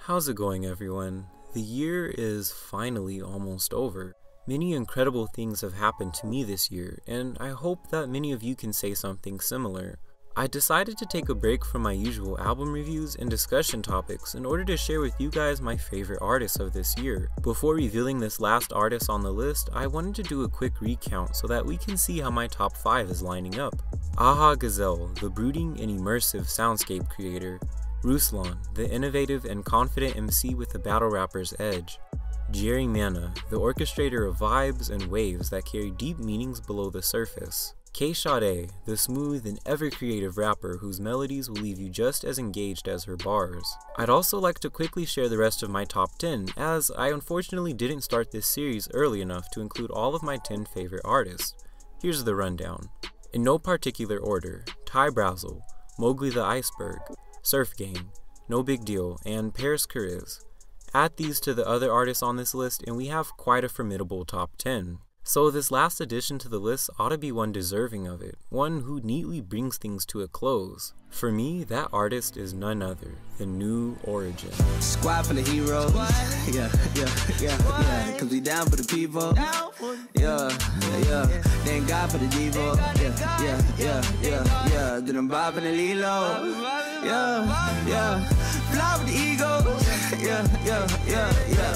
How's it going, everyone? The year is finally almost over. Many incredible things have happened to me this year, and I hope that many of you can say something similar. I decided to take a break from my usual album reviews and discussion topics in order to share with you guys my favorite artists of this year. Before revealing this last artist on the list, I wanted to do a quick recount so that we can see how my top 5 is lining up. Aha Gazelle, the brooding and immersive soundscape creator. Ruslan, the innovative and confident MC with the battle rapper's edge. Jerry Mana, the orchestrator of vibes and waves that carry deep meanings below the surface. K-Sade, the smooth and ever-creative rapper whose melodies will leave you just as engaged as her bars. I'd also like to quickly share the rest of my top 10, as I unfortunately didn't start this series early enough to include all of my 10 favorite artists. Here's the rundown. In no particular order: Ty Brazzle, Mowgli the Iceberg, Surf Gang, No Big Deal, and Paris Kuriz. Add these to the other artists on this list and we have quite a formidable top 10. So this last addition to the list ought to be one deserving of it, one who neatly brings things to a close. For me, that artist is none other than New Origin. Squad for the heroes. Yeah, cause we down for the people. Thank God for the Devo. Then I'm bobbing the Lilo. Fly with the Eagles.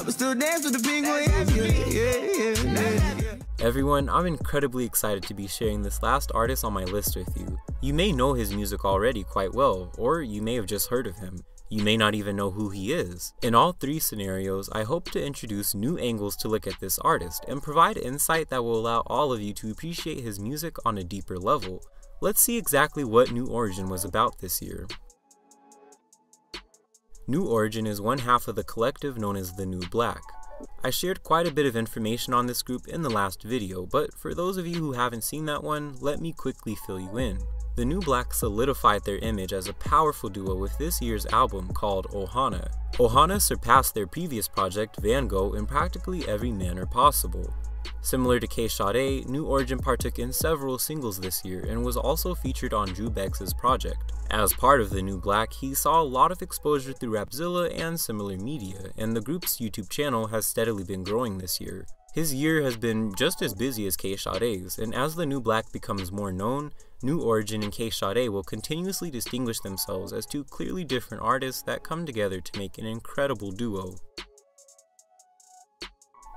But still dance with the penguins. Everyone, I'm incredibly excited to be sharing this last artist on my list with you. You may know his music already quite well, or you may have just heard of him. You may not even know who he is. In all three scenarios, I hope to introduce new angles to look at this artist and provide insight that will allow all of you to appreciate his music on a deeper level. Let's see exactly what New Origin was about this year. New Origin is one half of the collective known as the New Black. I shared quite a bit of information on this group in the last video, but for those of you who haven't seen that one, let me quickly fill you in. The New Black solidified their image as a powerful duo with this year's album called Ohana. Ohana surpassed their previous project Van Gogh in practically every manner possible. Similar to K-Sade, New Origin partook in several singles this year and was also featured on Drew Beggs' project. As part of the New Black, he saw a lot of exposure through Rapzilla and similar media, and the group's YouTube channel has steadily been growing this year. His year has been just as busy as K-Sade's, and as the New Black becomes more known, New Origin and K-Sade will continuously distinguish themselves as two clearly different artists that come together to make an incredible duo.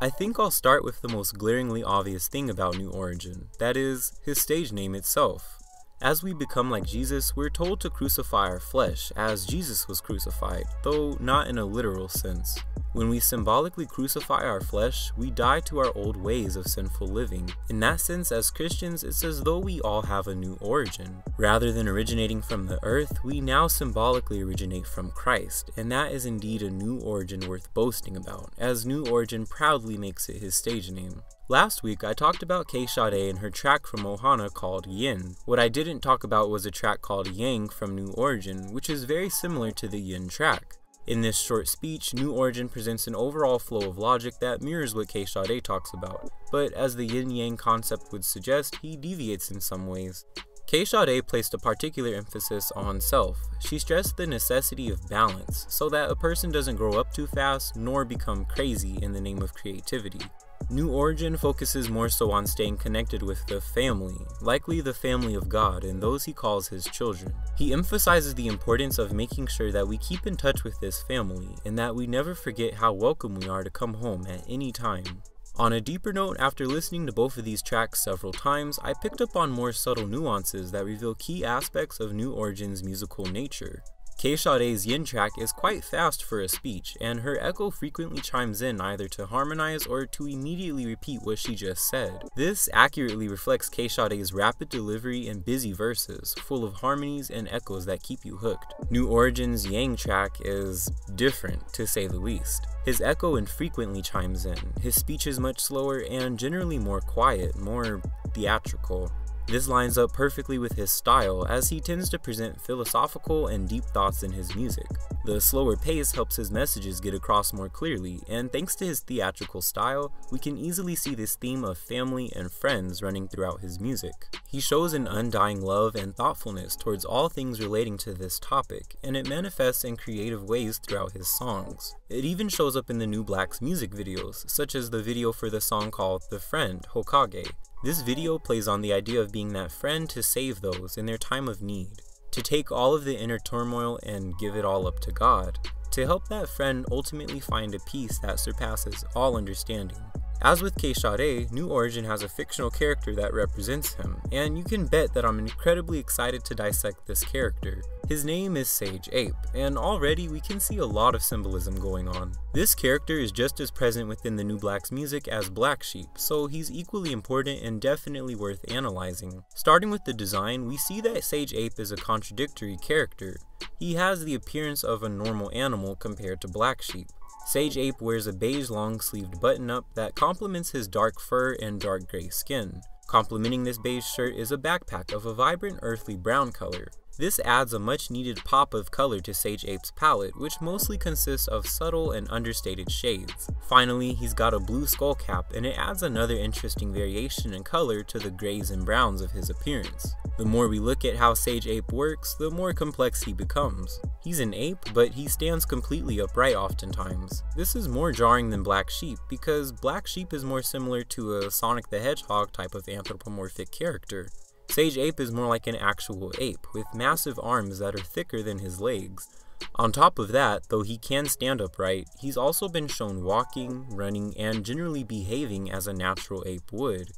I think I'll start with the most glaringly obvious thing about New Origin, that is, his stage name itself. As we become like Jesus, we're told to crucify our flesh, as Jesus was crucified, though not in a literal sense. When we symbolically crucify our flesh, we die to our old ways of sinful living. In that sense, as Christians, it's as though we all have a new origin. Rather than originating from the earth, we now symbolically originate from Christ, and that is indeed a new origin worth boasting about, as New Origin proudly makes it his stage name. Last week, I talked about K-Sade and her track from Ohana called Yin. What I didn't talk about was a track called Yang from New Origin, which is very similar to the Yin track. In this short speech, New Origin presents an overall flow of logic that mirrors what K-Sade talks about, but as the yin-yang concept would suggest, he deviates in some ways. K-Sade placed a particular emphasis on self. She stressed the necessity of balance, so that a person doesn't grow up too fast nor become crazy in the name of creativity. New Origin focuses more so on staying connected with the family, likely the family of God and those he calls his children. He emphasizes the importance of making sure that we keep in touch with this family and that we never forget how welcome we are to come home at any time. On a deeper note, after listening to both of these tracks several times, I picked up on more subtle nuances that reveal key aspects of New Origin's musical nature. K-Sade's Yin track is quite fast for a speech, and her echo frequently chimes in either to harmonize or to immediately repeat what she just said. This accurately reflects K-Sade's rapid delivery and busy verses, full of harmonies and echoes that keep you hooked. New Origin's Yang track is different, to say the least. His echo infrequently chimes in, his speech is much slower and generally more quiet, more theatrical. This lines up perfectly with his style, as he tends to present philosophical and deep thoughts in his music. The slower pace helps his messages get across more clearly, and thanks to his theatrical style, we can easily see this theme of family and friends running throughout his music. He shows an undying love and thoughtfulness towards all things relating to this topic, and it manifests in creative ways throughout his songs. It even shows up in the New Black's music videos, such as the video for the song called The Friend, Hokage. This video plays on the idea of being that friend to save those in their time of need, to take all of the inner turmoil and give it all up to God, to help that friend ultimately find a peace that surpasses all understanding. As with K-Sade, New Origin has a fictional character that represents him, and you can bet that I'm incredibly excited to dissect this character. His name is Sage Ape, and already we can see a lot of symbolism going on. This character is just as present within the New Black's music as Black Sheep, so he's equally important and definitely worth analyzing. Starting with the design, we see that Sage Ape is a contradictory character. He has the appearance of a normal animal compared to Black Sheep. Sage Ape wears a beige long-sleeved button-up that complements his dark fur and dark gray skin. Complementing this beige shirt is a backpack of a vibrant earthly brown color. This adds a much-needed pop of color to Sage Ape's palette, which mostly consists of subtle and understated shades. Finally, he's got a blue skull cap, and it adds another interesting variation in color to the grays and browns of his appearance. The more we look at how Sage Ape works, the more complex he becomes. He's an ape, but he stands completely upright oftentimes. This is more jarring than Black Sheep, because Black Sheep is more similar to a Sonic the Hedgehog type of anthropomorphic character. Sage Ape is more like an actual ape, with massive arms that are thicker than his legs. On top of that, though he can stand upright, he's also been shown walking, running, and generally behaving as a natural ape would.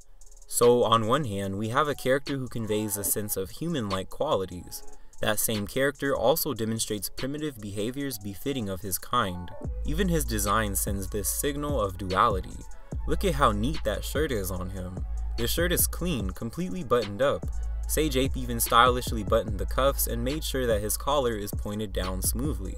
So on one hand, we have a character who conveys a sense of human-like qualities. That same character also demonstrates primitive behaviors befitting of his kind. Even his design sends this signal of duality. Look at how neat that shirt is on him. The shirt is clean, completely buttoned up. Sage Ape even stylishly buttoned the cuffs and made sure that his collar is pointed down smoothly.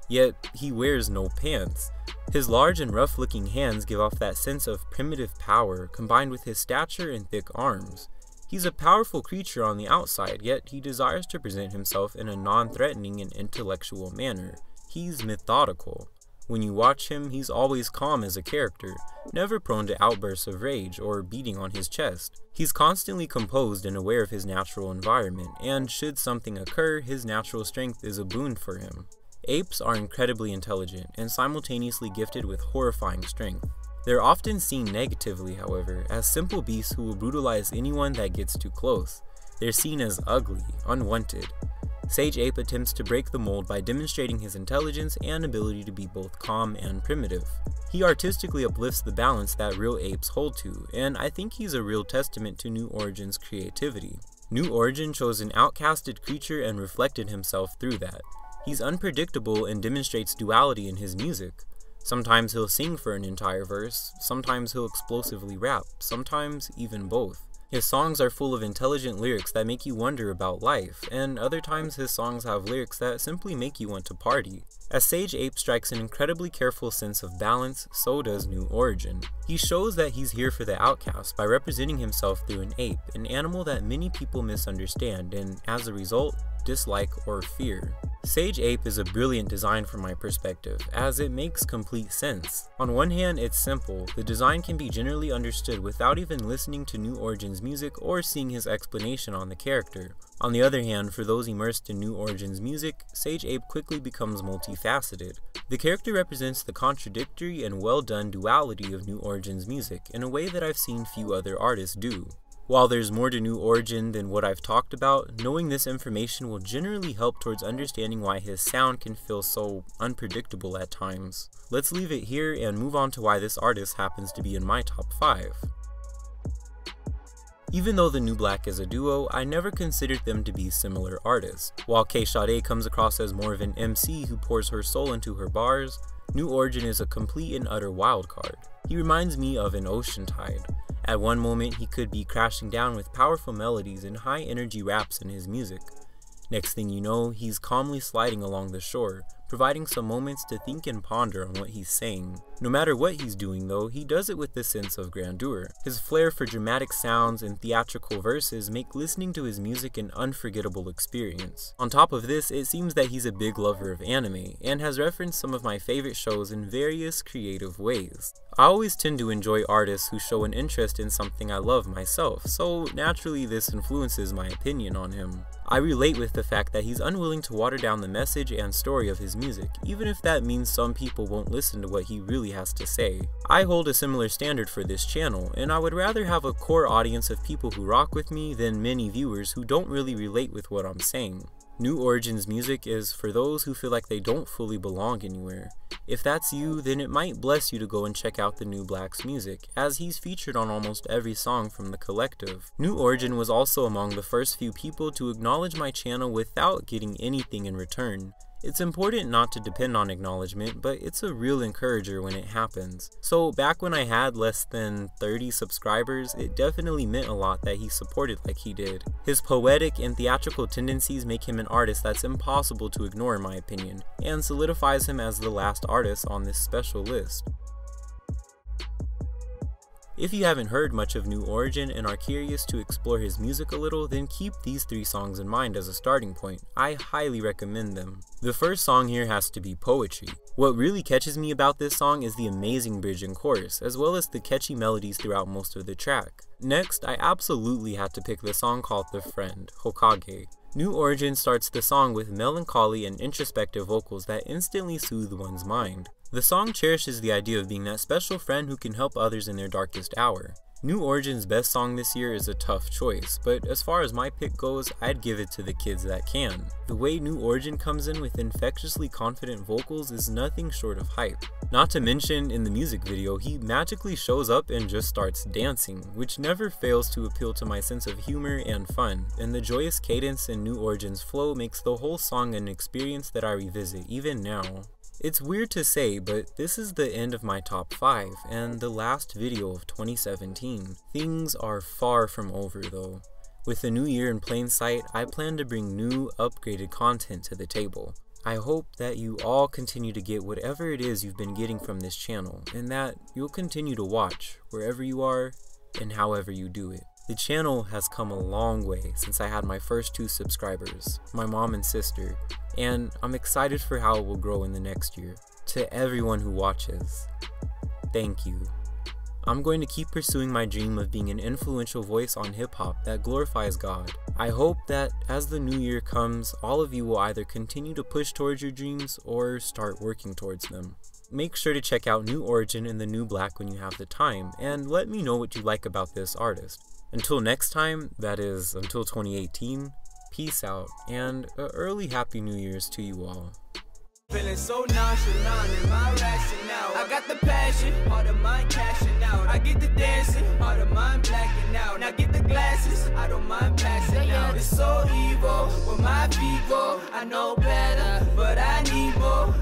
Yet, he wears no pants. His large and rough-looking hands give off that sense of primitive power, combined with his stature and thick arms. He's a powerful creature on the outside, yet he desires to present himself in a non-threatening and intellectual manner. He's methodical. When you watch him, he's always calm as a character, never prone to outbursts of rage or beating on his chest. He's constantly composed and aware of his natural environment, and should something occur, his natural strength is a boon for him. Apes are incredibly intelligent and simultaneously gifted with horrifying strength. They're often seen negatively, however, as simple beasts who will brutalize anyone that gets too close. They're seen as ugly, unwanted. Sage Ape attempts to break the mold by demonstrating his intelligence and ability to be both calm and primitive. He artistically uplifts the balance that real apes hold to, and I think he's a real testament to New Origin's creativity. New Origin chose an outcasted creature and reflected himself through that. He's unpredictable and demonstrates duality in his music. Sometimes he'll sing for an entire verse, sometimes he'll explosively rap, sometimes even both. His songs are full of intelligent lyrics that make you wonder about life, and other times his songs have lyrics that simply make you want to party. As Sage Ape strikes an incredibly careful sense of balance, so does New Origin. He shows that he's here for the outcast by representing himself through an ape, an animal that many people misunderstand and, as a result, dislike or fear. Sage Ape is a brilliant design from my perspective, as it makes complete sense. On one hand, it's simple. The design can be generally understood without even listening to New Origin's music or seeing his explanation on the character. On the other hand, for those immersed in New Origin's music, Sage Ape quickly becomes multifaceted. The character represents the contradictory and well-done duality of New Origin's music in a way that I've seen few other artists do. While there's more to New Origin than what I've talked about, knowing this information will generally help towards understanding why his sound can feel so unpredictable at times. Let's leave it here and move on to why this artist happens to be in my top 5. Even though the New Black is a duo, I never considered them to be similar artists. While K-Sade comes across as more of an MC who pours her soul into her bars, New Origin is a complete and utter wildcard. He reminds me of an ocean tide. At one moment, he could be crashing down with powerful melodies and high-energy raps in his music. Next thing you know, he's calmly sliding along the shore, providing some moments to think and ponder on what he's saying. No matter what he's doing though, he does it with a sense of grandeur. His flair for dramatic sounds and theatrical verses make listening to his music an unforgettable experience. On top of this, it seems that he's a big lover of anime, and has referenced some of my favorite shows in various creative ways. I always tend to enjoy artists who show an interest in something I love myself, so naturally this influences my opinion on him. I relate with the fact that he's unwilling to water down the message and story of his music, even if that means some people won't listen to what he really has to say. I hold a similar standard for this channel, and I would rather have a core audience of people who rock with me than many viewers who don't really relate with what I'm saying. New Origin's music is for those who feel like they don't fully belong anywhere. If that's you, then it might bless you to go and check out the New Black's music, as he's featured on almost every song from the collective. New Origin was also among the first few people to acknowledge my channel without getting anything in return. It's important not to depend on acknowledgement, but it's a real encourager when it happens. So back when I had less than 30 subscribers, it definitely meant a lot that he supported like he did. His poetic and theatrical tendencies make him an artist that's impossible to ignore in my opinion, and solidifies him as the last artist on this special list. If you haven't heard much of New Origin and are curious to explore his music a little, then keep these 3 songs in mind as a starting point. I highly recommend them. The first song here has to be Poetry. What really catches me about this song is the amazing bridge and chorus, as well as the catchy melodies throughout most of the track. Next, I absolutely had to pick the song called The Friend, Hokage. New Origin starts the song with melancholy and introspective vocals that instantly soothe one's mind. The song cherishes the idea of being that special friend who can help others in their darkest hour. New Origin's best song this year is a tough choice, but as far as my pick goes, I'd give it to The Kids That Can. The way New Origin comes in with infectiously confident vocals is nothing short of hype. Not to mention, in the music video, he magically shows up and just starts dancing, which never fails to appeal to my sense of humor and fun, and the joyous cadence in New Origin's flow makes the whole song an experience that I revisit even now. It's weird to say, but this is the end of my top 5, and the last video of 2017. Things are far from over though. With the new year in plain sight, I plan to bring new, upgraded content to the table. I hope that you all continue to get whatever it is you've been getting from this channel, and that you'll continue to watch, wherever you are, and however you do it. The channel has come a long way since I had my first 2 subscribers, my mom and sister, and I'm excited for how it will grow in the next year. To everyone who watches, thank you. I'm going to keep pursuing my dream of being an influential voice on hip-hop that glorifies God. I hope that as the new year comes, all of you will either continue to push towards your dreams or start working towards them. Make sure to check out New Origin and the New Black when you have the time, and let me know what you like about this artist. Until next time, that is, until 2018, peace out, and an early Happy New Year's to you all. Feeling so nonchalant in my rationale. I got the passion, part of mine cashing out. I get the dancing, part of mine blacking out. Now get the glasses, I don't mind passing out. It's so evil, where my feet go, I know better, but I need more.